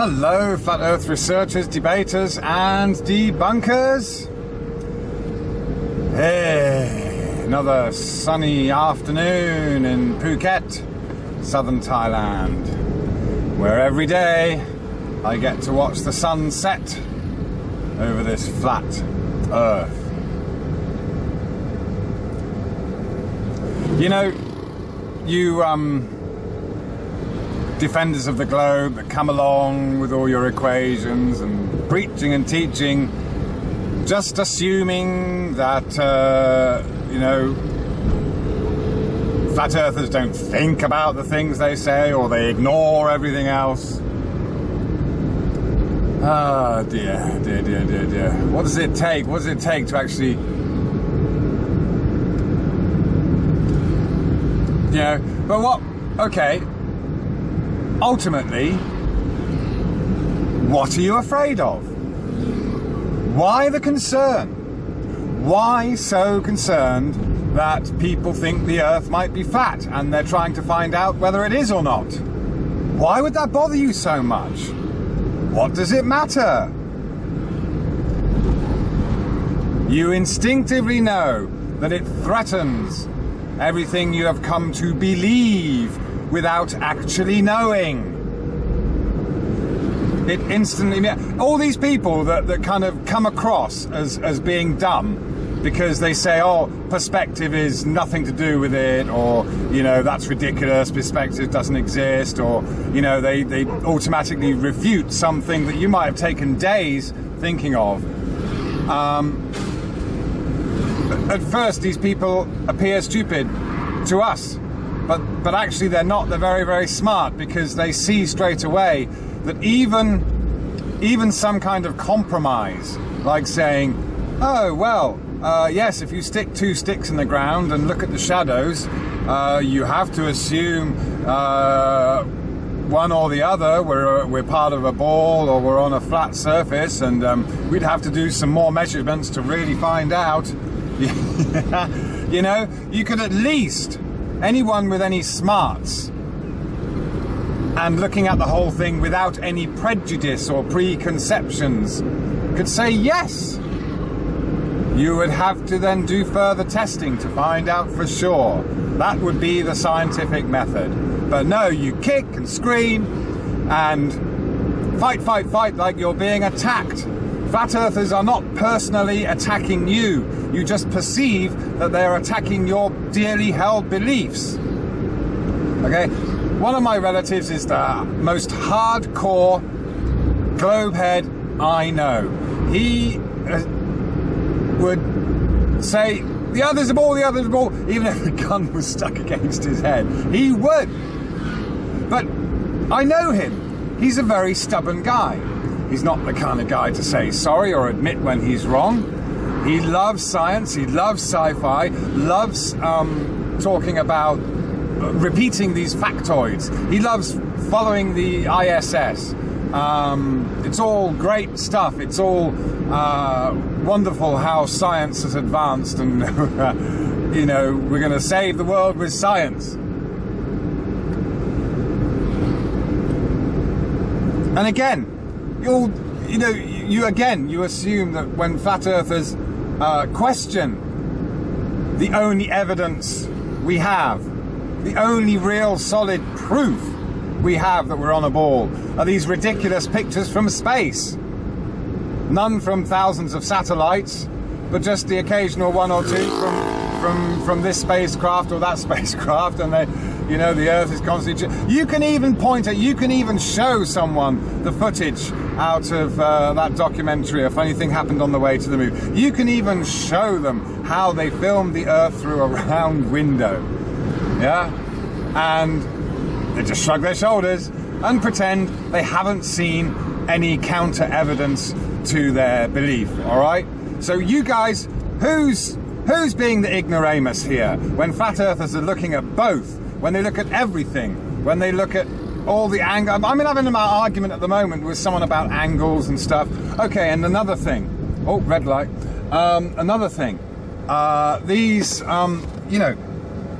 Hello, Flat Earth researchers, debaters, and debunkers. Hey, another sunny afternoon in Phuket, southern Thailand, where every day I get to watch the sun set over this flat Earth. You know, you defenders of the globe that come along with all your equations and preaching and teaching, just assuming that, you know, flat earthers don't think about the things they say, or they ignore everything else. Ah, dear, dear, dear, dear, dear. What does it take? What does it take to actually, you know, but what, okay, ultimately, what are you afraid of? Why the concern? Why so concerned that people think the Earth might be flat and they're trying to find out whether it is or not? Why would that bother you so much? What does it matter? You instinctively know that it threatens everything you have come to believe without actually knowing. It instantly, all these people that kind of come across as being dumb because they say, oh, perspective is nothing to do with it, or, you know, that's ridiculous, perspective doesn't exist, or, you know, they automatically refute something that you might have taken days thinking of. At first, these people appear stupid to us, but actually they're not. They're very, very smart, because they see straight away that even some kind of compromise, like saying, oh, well, yes, if you stick two sticks in the ground and look at the shadows, you have to assume one or the other. We're part of a ball, or we're on a flat surface, and we'd have to do some more measurements to really find out. You know, you could at least, anyone with any smarts and looking at the whole thing without any prejudice or preconceptions could say yes. You would have to then do further testing to find out for sure. That would be the scientific method. But no, you kick and scream and fight, fight, fight like you're being attacked. Flat earthers are not personally attacking you. You just perceive that they're attacking your dearly held beliefs. Okay? One of my relatives is the most hardcore globehead I know. He would say, the other's a ball, the other's a ball, even if the gun was stuck against his head. He would. But I know him. He's a very stubborn guy. He's not the kind of guy to say sorry or admit when he's wrong. He loves science, he loves sci-fi, loves talking about repeating these factoids. He loves following the ISS. It's all great stuff. It's all wonderful how science has advanced, and you know, we're going to save the world with science. And again, you assume that when flat earthers question the only evidence we have, the only real solid proof we have that we're on a ball, are these ridiculous pictures from space. None from thousands of satellites, but just the occasional one or two from this spacecraft or that spacecraft, and they, you know, the Earth is constantly. You can even you can even show someone the footage out of that documentary, A Funny Thing Happened on the Way to the Moon. You can even show them how they filmed the Earth through a round window. Yeah? And they just shrug their shoulders and pretend they haven't seen any counter evidence to their belief, all right? So you guys, who's being the ignoramus here when flat earthers are looking at both, when they look at everything, when they look at all the angle? I mean, I'm having an argument at the moment with someone about angles and stuff. Okay, and another thing. Oh, red light. Another thing. These, you know,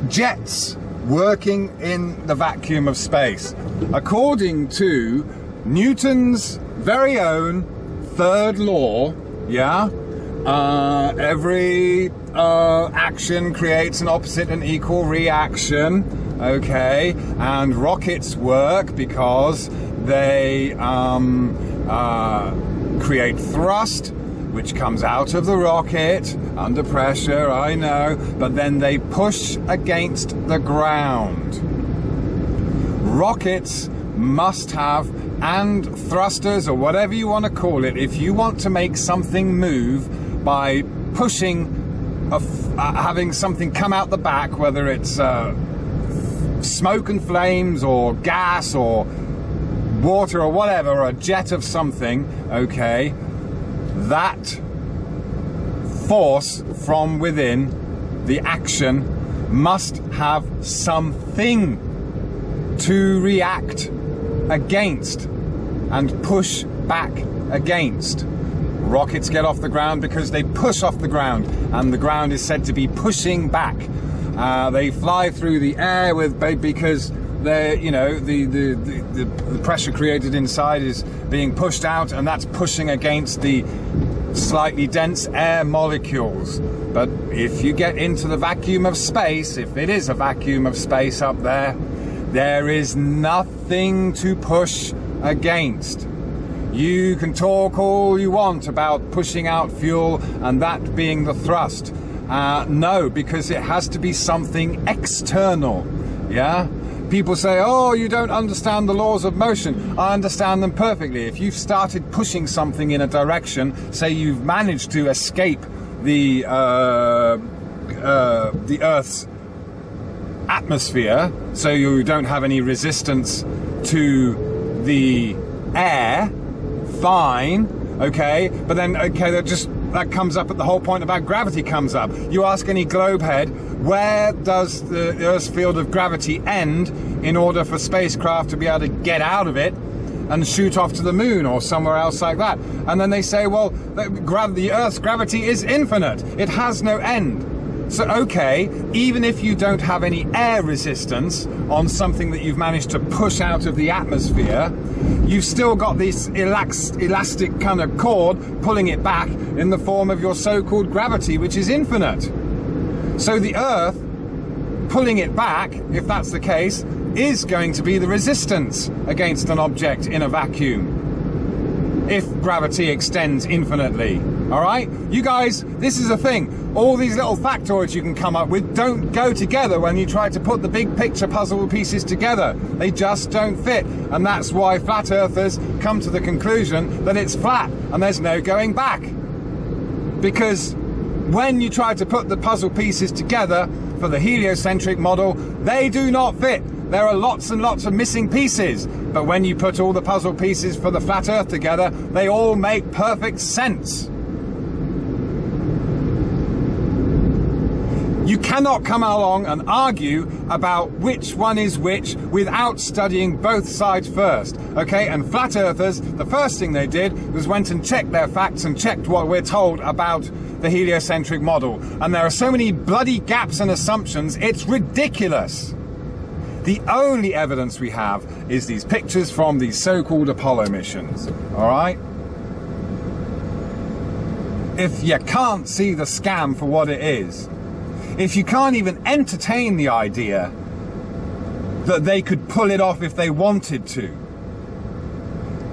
jets working in the vacuum of space. According to Newton's very own third law, yeah? Every action creates an opposite and equal reaction, okay? And rockets work because they create thrust, which comes out of the rocket under pressure, I know, but then they push against the ground. Rockets must have, and thrusters, or whatever you want to call it, if you want to make something move by pushing, having something come out the back, whether it's smoke and flames, or gas, or water, or whatever, or a jet of something, okay, that force from within, the action, must have something to react against and push back against. Rockets get off the ground because they push off the ground, and the ground is said to be pushing back. They fly through the air because they're, you know, the pressure created inside is being pushed out, and that's pushing against the slightly dense air molecules. But if you get into the vacuum of space, if it is a vacuum of space up there, there is nothing to push against. You can talk all you want about pushing out fuel and that being the thrust. No, because it has to be something external, yeah? People say, oh, you don't understand the laws of motion. I understand them perfectly. If you've started pushing something in a direction, say you've managed to escape the Earth's atmosphere, so you don't have any resistance to the air, fine, okay, but then, okay, that comes up at the whole point about gravity comes up. You ask any globehead, where does the Earth's field of gravity end in order for spacecraft to be able to get out of it and shoot off to the moon or somewhere else like that? And then they say, well, the Earth's gravity is infinite. It has no end. So, okay, even if you don't have any air resistance on something that you've managed to push out of the atmosphere, you've still got this elastic kind of cord pulling it back in the form of your so-called gravity, which is infinite. So the Earth pulling it back, if that's the case, is going to be the resistance against an object in a vacuum, if gravity extends infinitely. All right, you guys, this is a thing. All these little factoids you can come up with don't go together when you try to put the big picture puzzle pieces together. They just don't fit. And that's why flat earthers come to the conclusion that it's flat and there's no going back. Because when you try to put the puzzle pieces together for the heliocentric model, they do not fit. There are lots and lots of missing pieces. But when you put all the puzzle pieces for the flat earth together, they all make perfect sense. You cannot come along and argue about which one is which without studying both sides first, okay? And flat earthers, the first thing they did was went and checked their facts and checked what we're told about the heliocentric model. And there are so many bloody gaps and assumptions, it's ridiculous. The only evidence we have is these pictures from these so-called Apollo missions, all right? If you can't see the scam for what it is, if you can't even entertain the idea that they could pull it off if they wanted to,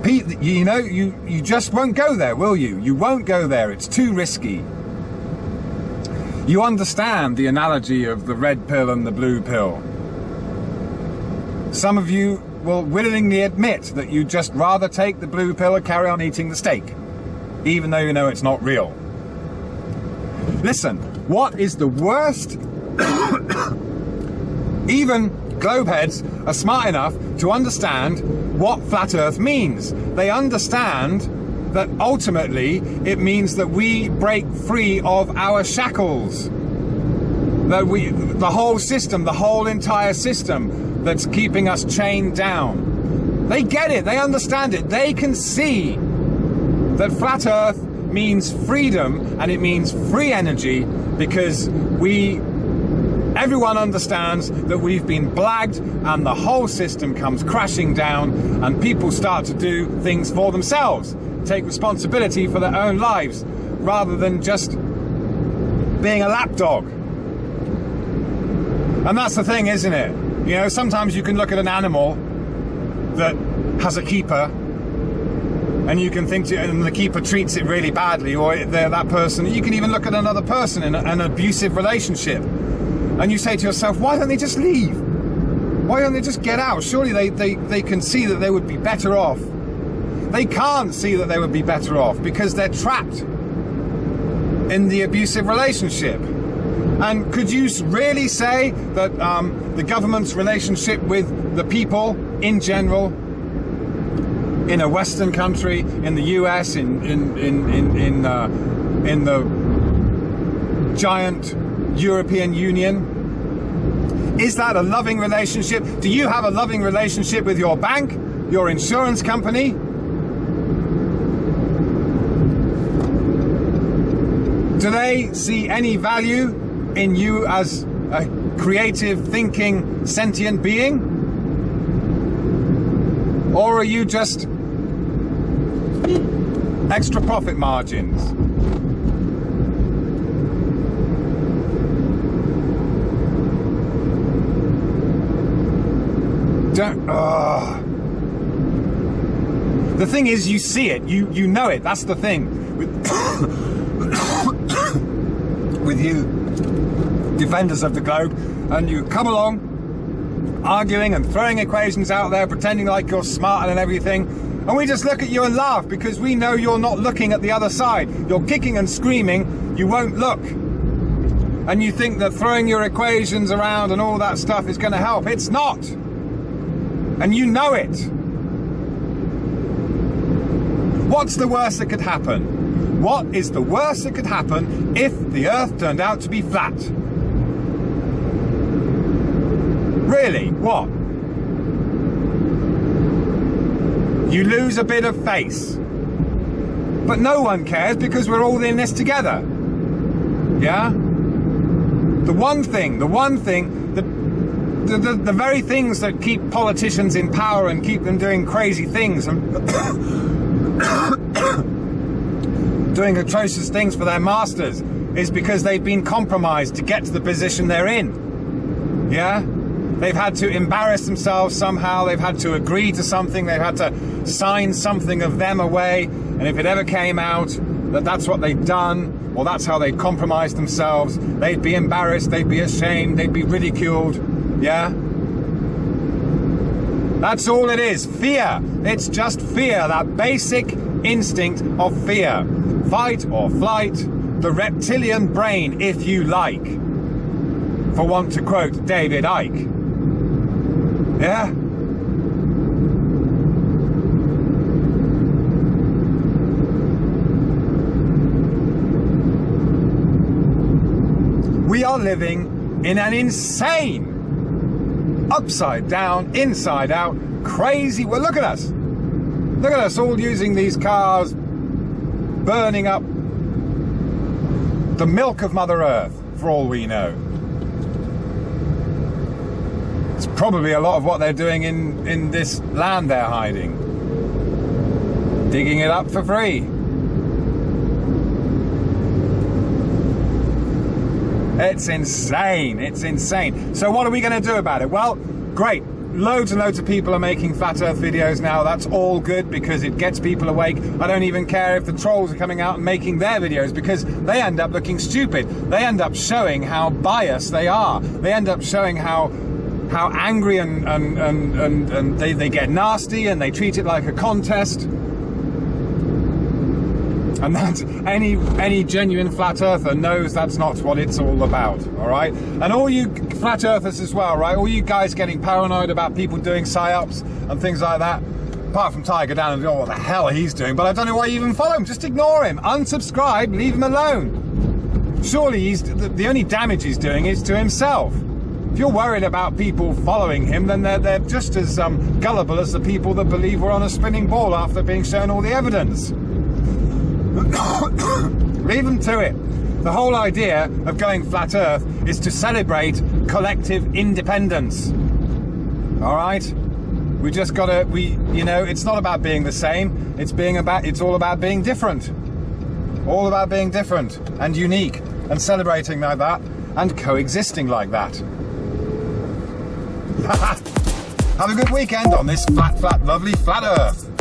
you know, you just won't go there, will you? You won't go there. It's too risky. You understand the analogy of the red pill and the blue pill. Some of you will willingly admit that you'd just rather take the blue pill and carry on eating the steak, even though you know it's not real. Listen, what is the worst? Even globeheads are smart enough to understand what flat earth means. They understand that ultimately it means that we break free of our shackles. That the whole system, the whole entire system that's keeping us chained down. They get it, they understand it, they can see that flat earth means freedom and it means free energy, because we Everyone understands that we've been blagged and the whole system comes crashing down and people start to do things for themselves, take responsibility for their own lives rather than just being a lapdog. And that's the thing, isn't it? You know, sometimes you can look at an animal that has a keeper and you can think, and the keeper treats it really badly, or that person, you can even look at another person in an abusive relationship. And you say to yourself, why don't they just leave? Why don't they just get out? Surely they can see that they would be better off. They can't see that they would be better off because they're trapped in the abusive relationship. And could you really say that the government's relationship with the people in general, in a Western country, in the US, in the giant European Union, is that a loving relationship? Do you have a loving relationship with your bank, your insurance company? Do they see any value in you as a creative, thinking, sentient being? Or are you just extra profit margins? The thing is, you see it, you know it. That's the thing with you defenders of the globe, and you come along arguing and throwing equations out there, pretending like you're smarter than everything, and we just look at you and laugh because we know you're not looking at the other side. You're kicking and screaming, you won't look, and you think that throwing your equations around and all that stuff is going to help. It's not. And you know it. What's the worst that could happen? What is the worst that could happen if the Earth turned out to be flat? Really, what? You lose a bit of face. But no one cares because we're all in this together. Yeah? The one thing, the very things that keep politicians in power and keep them doing crazy things and doing atrocious things for their masters is because they've been compromised to get to the position they're in. Yeah? They've had to embarrass themselves somehow, they've had to agree to something, they've had to sign something of them away, and if it ever came out that that's what they'd done, or that's how they compromised themselves, they'd be embarrassed, they'd be ashamed, they'd be ridiculed. Yeah? That's all it is. Fear. It's just fear. That basic instinct of fear. Fight or flight. The reptilian brain, if you like. For want to quote David Icke. Yeah? We are living in an insane, upside down, inside out, crazy. Well, look at us. Look at us all using these cars, burning up the milk of Mother Earth, for all we know. It's probably a lot of what they're doing in this land they're hiding. Digging it up for free. It's insane, it's insane. So what are we going to do about it? Well, great. Loads and loads of people are making flat earth videos now. That's all good because it gets people awake. I don't even care if the trolls are coming out and making their videos because they end up looking stupid. They end up showing how biased they are. They end up showing how angry and they get nasty and they treat it like a contest. And that any genuine flat earther knows that's not what it's all about, all right? And all you flat earthers as well, right? All you guys getting paranoid about people doing psyops and things like that, apart from Tiger down and go, what the hell he's doing, but I don't know why you even follow him. Just ignore him, unsubscribe, leave him alone. Surely the only damage he's doing is to himself. If you're worried about people following him, then they're just as gullible as the people that believe we're on a spinning ball after being shown all the evidence. Leave them to it. The whole idea of going flat earth is to celebrate collective independence. All right? We just gotta, it's not about being the same. It's all about being different. All about being different and unique and celebrating like that and coexisting like that. Have a good weekend on this flat, lovely flat Earth.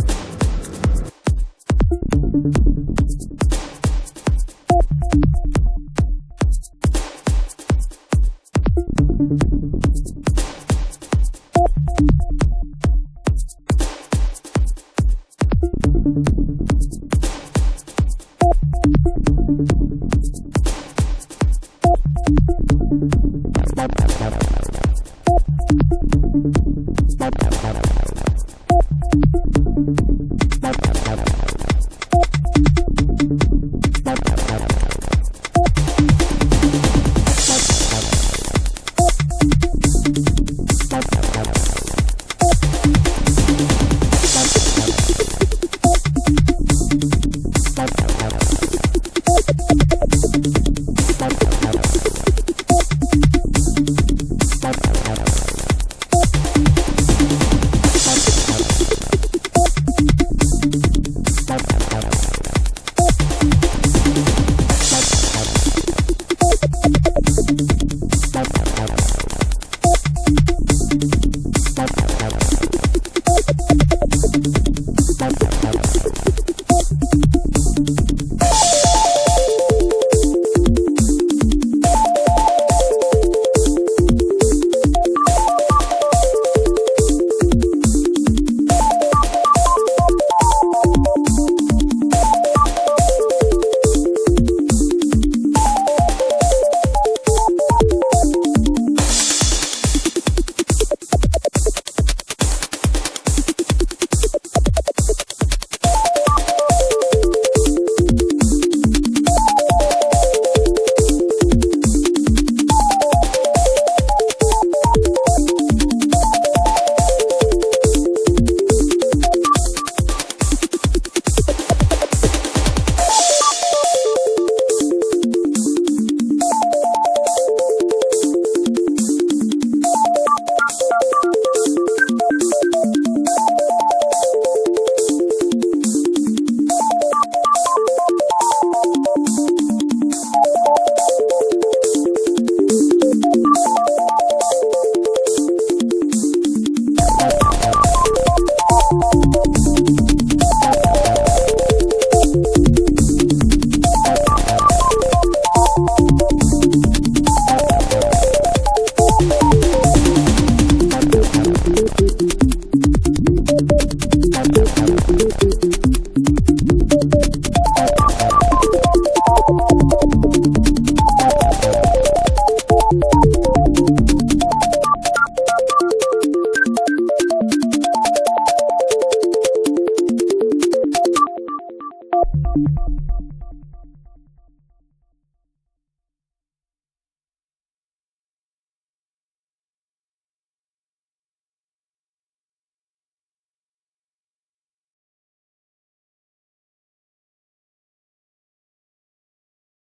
You